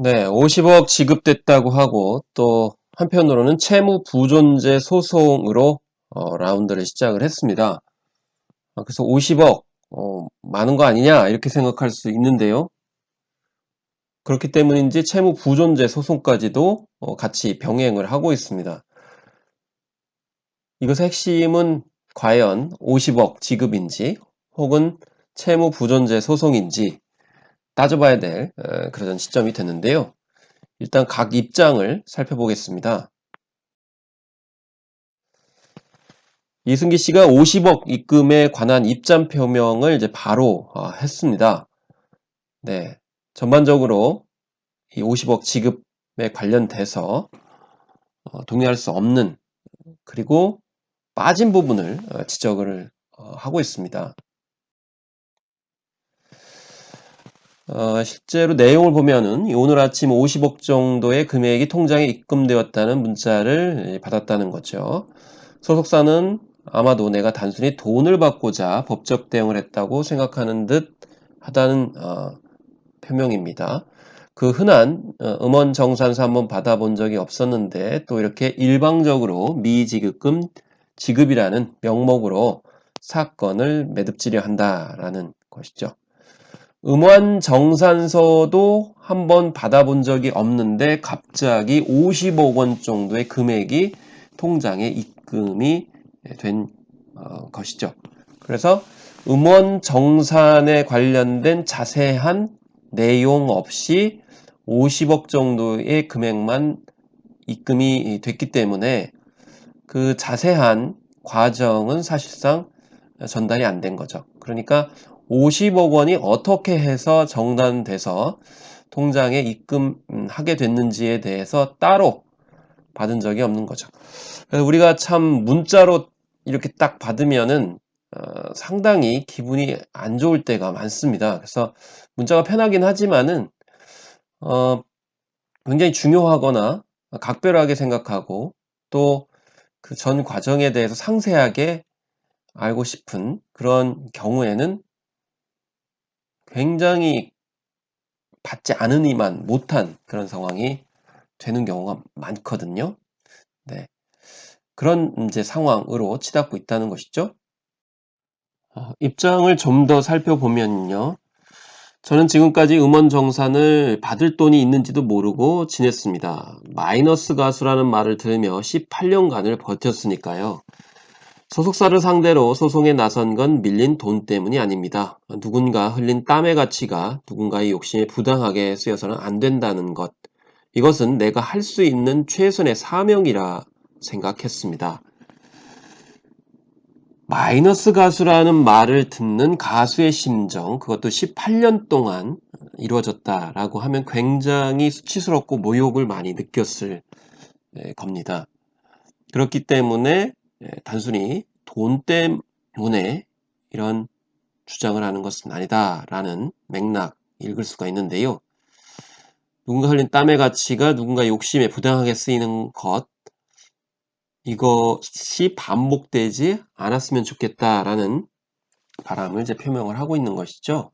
네, 50억 지급됐다고 하고 또 한편으로는 채무 부존재 소송으로 라운드를 시작을 했습니다. 그래서 50억 많은 거 아니냐 이렇게 생각할 수 있는데요. 그렇기 때문인지 채무 부존재 소송까지도 같이 병행을 하고 있습니다. 이것의 핵심은 과연 50억 지급인지 혹은 채무 부존재 소송인지 따져봐야 될 그런 시점이 됐는데요. 일단 각 입장을 살펴보겠습니다. 이승기 씨가 50억 입금에 관한 입장 표명을 이제 바로 했습니다. 네. 전반적으로 이 50억 지급에 관련돼서 동의할 수 없는 그리고 빠진 부분을 지적을 하고 있습니다. 실제로 내용을 보면은 오늘 아침 50억 정도의 금액이 통장에 입금되었다는 문자를 받았다는 거죠. 소속사는 아마도 내가 단순히 돈을 받고자 법적 대응을 했다고 생각하는 듯 하다는 표명입니다. 그 흔한 음원 정산서 한번 받아본 적이 없었는데 또 이렇게 일방적으로 미지급금 지급이라는 명목으로 사건을 매듭지려 한다라는 것이죠. 음원 정산서도 한번 받아본 적이 없는데 갑자기 50억 원 정도의 금액이 통장에 입금이 된 것이죠. 그래서 음원 정산에 관련된 자세한 내용 없이 50억 정도의 금액만 입금이 됐기 때문에 그 자세한 과정은 사실상 전달이 안 된 거죠. 그러니까 50억 원이 어떻게 해서 정산돼서 통장에 입금하게 됐는지에 대해서 따로 받은 적이 없는 거죠. 그래서 우리가 참 문자로 이렇게 딱 받으면은 상당히 기분이 안 좋을 때가 많습니다. 그래서 문자가 편하긴 하지만은 굉장히 중요하거나 각별하게 생각하고 또 그 전 과정에 대해서 상세하게 알고 싶은 그런 경우에는 굉장히 받지 않으니만 못한 그런 상황이 되는 경우가 많거든요. 네. 그런 이제 상황으로 치닫고 있다는 것이죠. 입장을 좀 더 살펴보면요. 저는 지금까지 음원 정산을 받을 돈이 있는지도 모르고 지냈습니다. 마이너스 가수라는 말을 들으며 18년간을 버텼으니까요. 소속사를 상대로 소송에 나선 건 밀린 돈 때문이 아닙니다. 누군가 흘린 땀의 가치가 누군가의 욕심에 부당하게 쓰여서는 안 된다는 것. 이것은 내가 할 수 있는 최선의 사명이라 생각했습니다. 마이너스 가수라는 말을 듣는 가수의 심정, 그것도 18년 동안 이루어졌다라고 하면 굉장히 수치스럽고 모욕을 많이 느꼈을 겁니다. 그렇기 때문에 단순히 돈 때문에 이런 주장을 하는 것은 아니다라는 맥락 읽을 수가 있는데요. 누군가 흘린 땀의 가치가 누군가 욕심에 부당하게 쓰이는 것, 이것이 반복되지 않았으면 좋겠다라는 바람을 이제 표명을 하고 있는 것이죠.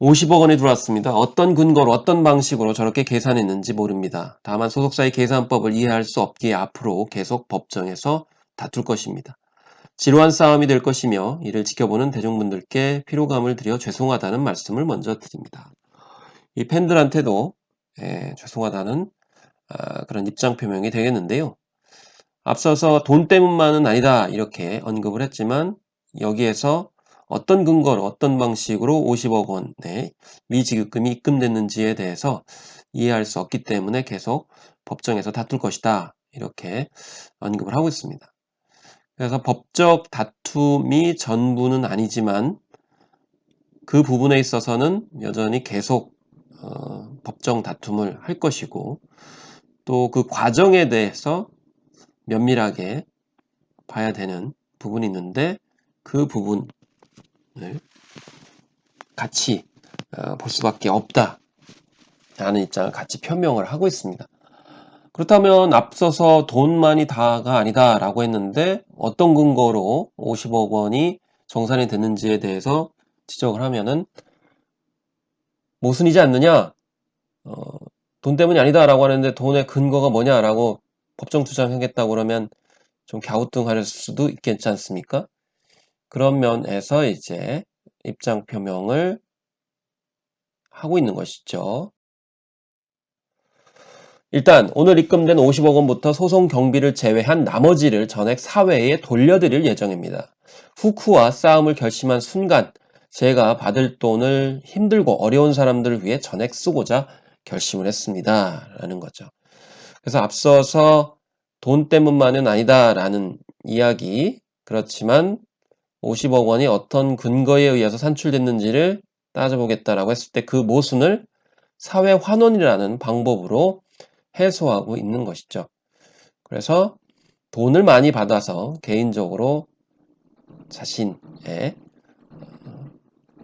50억 원이 들어왔습니다. 어떤 근거로 어떤 방식으로 저렇게 계산했는지 모릅니다. 다만 소속사의 계산법을 이해할 수 없기에 앞으로 계속 법정에서 다툴 것입니다. 지루한 싸움이 될 것이며 이를 지켜보는 대중분들께 피로감을 드려 죄송하다는 말씀을 먼저 드립니다. 이 팬들한테도 죄송하다는 그런 입장 표명이 되겠는데요. 앞서서 돈 때문만은 아니다 이렇게 언급을 했지만 여기에서 어떤 근거로 어떤 방식으로 50억 원의 미지급금이 입금됐는지에 대해서 이해할 수 없기 때문에 계속 법정에서 다툴 것이다 이렇게 언급을 하고 있습니다. 그래서 법적 다툼이 전부는 아니지만 그 부분에 있어서는 여전히 계속 법정 다툼을 할 것이고 또 그 과정에 대해서 면밀하게 봐야 되는 부분이 있는데 그 부분을 같이 볼 수밖에 없다라는 입장을 같이 표명을 하고 있습니다. 그렇다면 앞서서 돈만이 다가 아니다라고 했는데 어떤 근거로 50억 원이 정산이 됐는지에 대해서 지적을 하면은 모순이지 않느냐? 돈 때문이 아니다라고 하는데 돈의 근거가 뭐냐라고 법정 투쟁하겠다고 그러면 좀 갸우뚱할 수도 있겠지 않습니까? 그런 면에서 이제 입장 표명을 하고 있는 것이죠. 일단 오늘 입금된 50억 원부터 소송 경비를 제외한 나머지를 전액 사회에 돌려드릴 예정입니다. 후쿠와 싸움을 결심한 순간 제가 받을 돈을 힘들고 어려운 사람들을 위해 전액 쓰고자 결심을 했습니다. 라는 거죠. 그래서 앞서서 돈 때문만은 아니다라는 이야기, 그렇지만 50억 원이 어떤 근거에 의해서 산출됐는지를 따져보겠다라고 했을 때 그 모순을 사회 환원이라는 방법으로 해소하고 있는 것이죠. 그래서 돈을 많이 받아서 개인적으로 자신의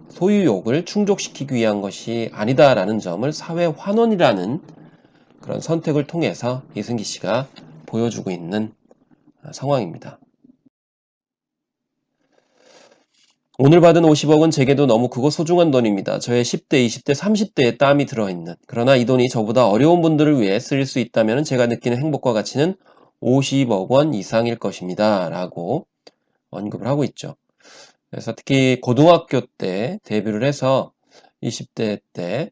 소유욕을 충족시키기 위한 것이 아니다라는 점을 사회 환원이라는 그런 선택을 통해서 이승기 씨가 보여주고 있는 상황입니다. 오늘 받은 50억은 제게도 너무 크고 소중한 돈입니다. 저의 10대, 20대, 30대의 땀이 들어있는, 그러나 이 돈이 저보다 어려운 분들을 위해 쓰일 수 있다면 제가 느끼는 행복과 가치는 50억 원 이상일 것입니다. 라고 언급을 하고 있죠. 그래서 특히 고등학교 때 데뷔를 해서 20대 때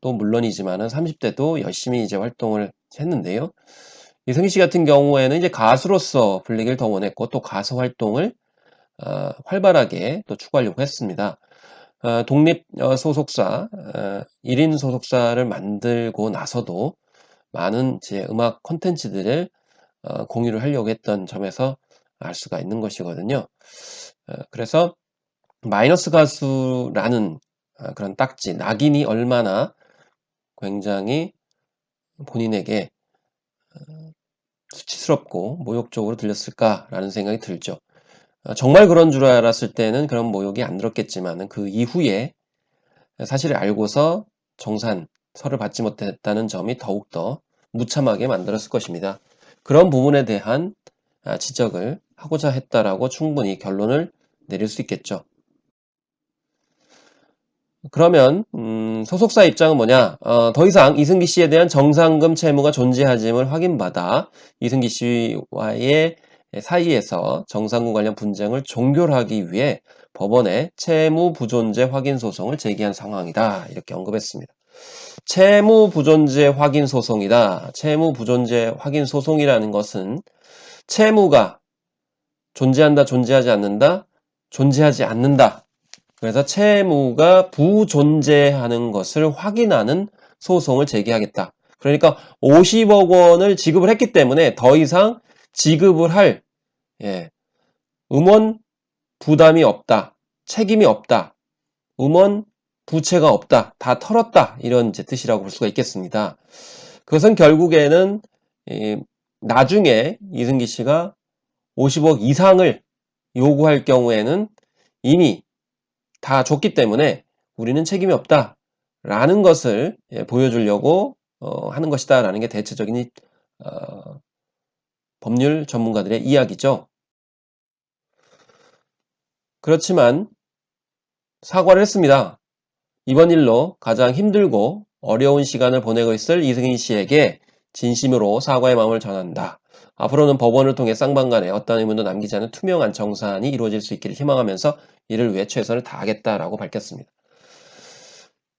또 물론이지만은 30대도 열심히 이제 활동을 했는데요. 이승기 씨 같은 경우에는 이제 가수로서 불리기를 더 원했고 또 가수 활동을 활발하게 또 추구하려고 했습니다. 독립 소속사, 1인 소속사를 만들고 나서도 많은 제 음악 콘텐츠들을 공유를 하려고 했던 점에서 알 수가 있는 것이거든요. 그래서 마이너스 가수라는 그런 딱지, 낙인이 얼마나 굉장히 본인에게 수치스럽고 모욕적으로 들렸을까라는 생각이 들죠. 정말 그런 줄 알았을 때는 그런 모욕이 안 들었겠지만 그 이후에 사실을 알고서 정산서를 받지 못했다는 점이 더욱더 무참하게 만들었을 것입니다. 그런 부분에 대한 지적을 하고자 했다라고 충분히 결론을 내릴 수 있겠죠. 그러면 소속사 입장은 뭐냐? 더 이상 이승기 씨에 대한 정상금 채무가 존재하짐을 확인받아 이승기 씨와의 사이에서 정상금 관련 분쟁을 종결하기 위해 법원에 채무 부존재 확인 소송을 제기한 상황이다. 이렇게 언급했습니다. 채무 부존재 확인 소송이다. 채무 부존재 확인 소송이라는 것은 채무가 존재한다, 존재하지 않는다, 존재하지 않는다. 그래서 채무가 부존재하는 것을 확인하는 소송을 제기하겠다. 그러니까 50억 원을 지급을 했기 때문에 더 이상 지급을 할 음원 부담이 없다. 책임이 없다. 음원 부채가 없다. 다 털었다. 이런 이제 뜻이라고 볼 수가 있겠습니다. 그것은 결국에는 나중에 이승기 씨가 50억 이상을 요구할 경우에는 이미 다 줬기 때문에 우리는 책임이 없다라는 것을 보여주려고 하는 것이다라는 게 대체적인 법률 전문가들의 이야기죠. 그렇지만 사과를 했습니다. 이번 일로 가장 힘들고 어려운 시간을 보내고 있을 이승희 씨에게 진심으로 사과의 마음을 전한다. 앞으로는 법원을 통해 쌍방간에 어떤 의문도 남기지 않은 투명한 정산이 이루어질 수 있기를 희망하면서 이를 위해 최선을 다하겠다라고 밝혔습니다.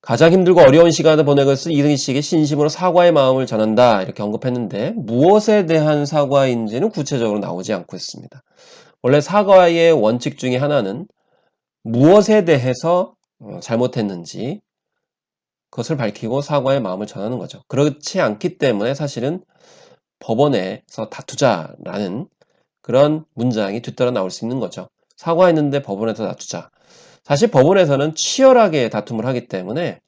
가장 힘들고 어려운 시간을 보내고 있을 이승희 씨에게 진심으로 사과의 마음을 전한다 이렇게 언급했는데 무엇에 대한 사과인지는 구체적으로 나오지 않고 있습니다. 원래 사과의 원칙 중에 하나는 무엇에 대해서 잘못했는지 그것을 밝히고 사과의 마음을 전하는 거죠. 그렇지 않기 때문에 사실은 법원에서 다투자라는 그런 문장이 뒤따라 나올 수 있는 거죠. 사과했는데 법원에서 다투자. 사실 법원에서는 치열하게 다툼을 하기 때문에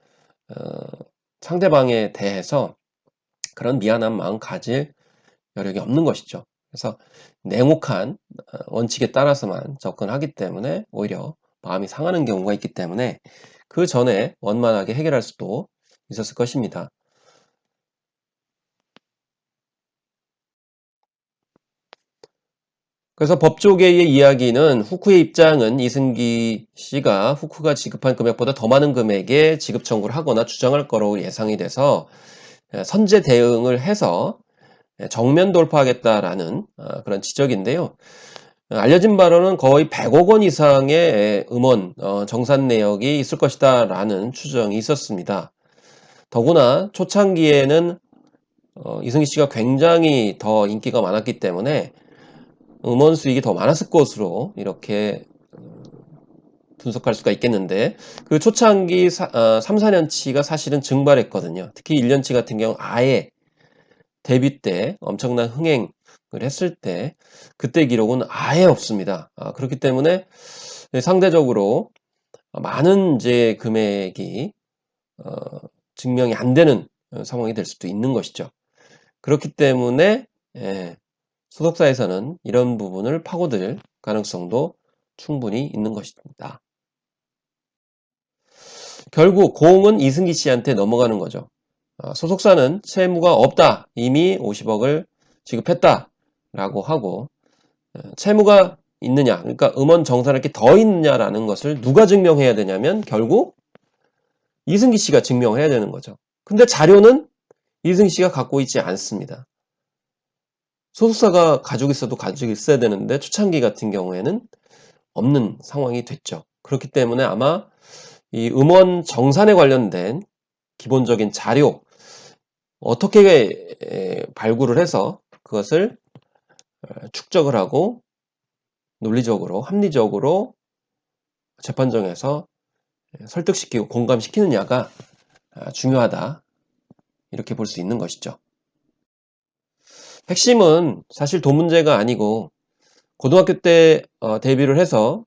상대방에 대해서 그런 미안한 마음 가질 여력이 없는 것이죠. 그래서 냉혹한 원칙에 따라서만 접근하기 때문에 오히려 마음이 상하는 경우가 있기 때문에 그 전에 원만하게 해결할 수도 있었을 것입니다. 그래서 법조계의 이야기는 후쿠의 입장은 이승기 씨가 후쿠가 지급한 금액보다 더 많은 금액에 지급 청구를 하거나 주장할 거로 예상이 돼서 선제 대응을 해서 정면 돌파하겠다라는 그런 지적인데요. 알려진 바로는 거의 100억 원 이상의 음원 정산 내역이 있을 것이다 라는 추정이 있었습니다. 더구나 초창기에는 이승기 씨가 굉장히 더 인기가 많았기 때문에 음원 수익이 더 많았을 것으로 이렇게 분석할 수가 있겠는데, 그 초창기 3, 4년치가 사실은 증발했거든요. 특히 1년치 같은 경우 아예 데뷔 때 엄청난 흥행을 했을 때 그때 기록은 아예 없습니다. 그렇기 때문에 상대적으로 많은 이제 금액이 증명이 안 되는 상황이 될 수도 있는 것이죠. 그렇기 때문에 소속사에서는 이런 부분을 파고들 가능성도 충분히 있는 것입니다. 결국 공은 이승기 씨한테 넘어가는 거죠. 소속사는 채무가 없다. 이미 50억을 지급했다. 라고 하고 채무가 있느냐, 그러니까 음원 정산할 게 더 있느냐라는 것을 누가 증명해야 되냐면 결국 이승기 씨가 증명을 해야 되는 거죠. 근데 자료는 이승기 씨가 갖고 있지 않습니다. 소속사가 가지고 있어도 가지고 있어야 되는데 초창기 같은 경우에는 없는 상황이 됐죠. 그렇기 때문에 아마 이 음원 정산에 관련된 기본적인 자료 어떻게 발굴을 해서 그것을 축적을 하고 논리적으로 합리적으로 재판정에서 설득시키고 공감시키느냐가 중요하다, 이렇게 볼 수 있는 것이죠. 핵심은 사실 돈 문제가 아니고 고등학교 때 데뷔를 해서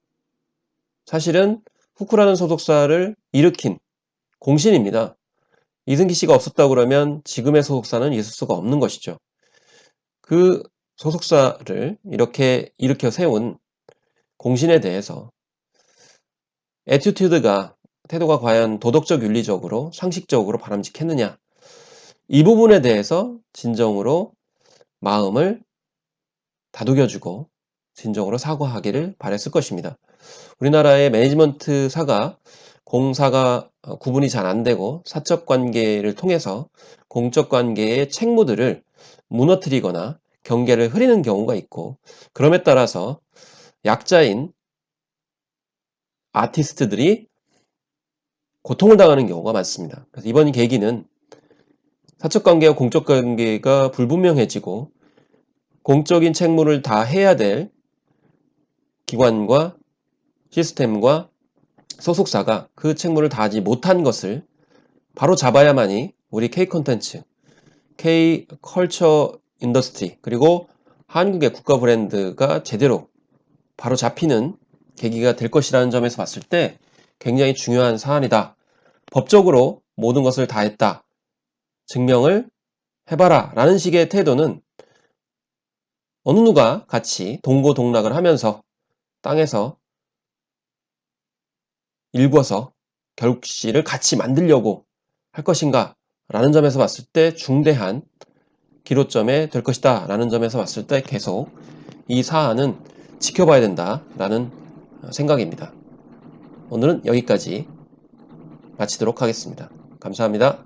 사실은 후쿠라는 소속사를 일으킨 공신입니다. 이승기 씨가 없었다고 그러면 지금의 소속사는 있을 수가 없는 것이죠. 그 소속사를 이렇게 일으켜 세운 공신에 대해서 애티튜드가, 태도가 과연 도덕적 윤리적으로 상식적으로 바람직했느냐, 이 부분에 대해서 진정으로 마음을 다독여주고 진정으로 사과하기를 바랬을 것입니다. 우리나라의 매니지먼트사가 공사가 구분이 잘 안 되고 사적 관계를 통해서 공적 관계의 책무들을 무너뜨리거나 경계를 흐리는 경우가 있고, 그럼에 따라서 약자인 아티스트들이 고통을 당하는 경우가 많습니다. 그래서 이번 계기는 사적 관계와 공적 관계가 불분명해지고 공적인 책무를 다 해야 될 기관과 시스템과 소속사가 그 책무를 다하지 못한 것을 바로 잡아야만이 우리 K-콘텐츠, K-컬처 인더스트리, 그리고 한국의 국가 브랜드가 제대로 바로 잡히는 계기가 될 것이라는 점에서 봤을 때 굉장히 중요한 사안이다. 법적으로 모든 것을 다 했다. 증명을 해봐라. 라는 식의 태도는 어느 누가 같이 동고동락을 하면서 땅에서 일궈서 결실을 같이 만들려고 할 것인가 라는 점에서 봤을 때 중대한 기로점에 될 것이다 라는 점에서 봤을 때 계속 이 사안은 지켜봐야 된다 라는 생각입니다. 오늘은 여기까지 마치도록 하겠습니다. 감사합니다.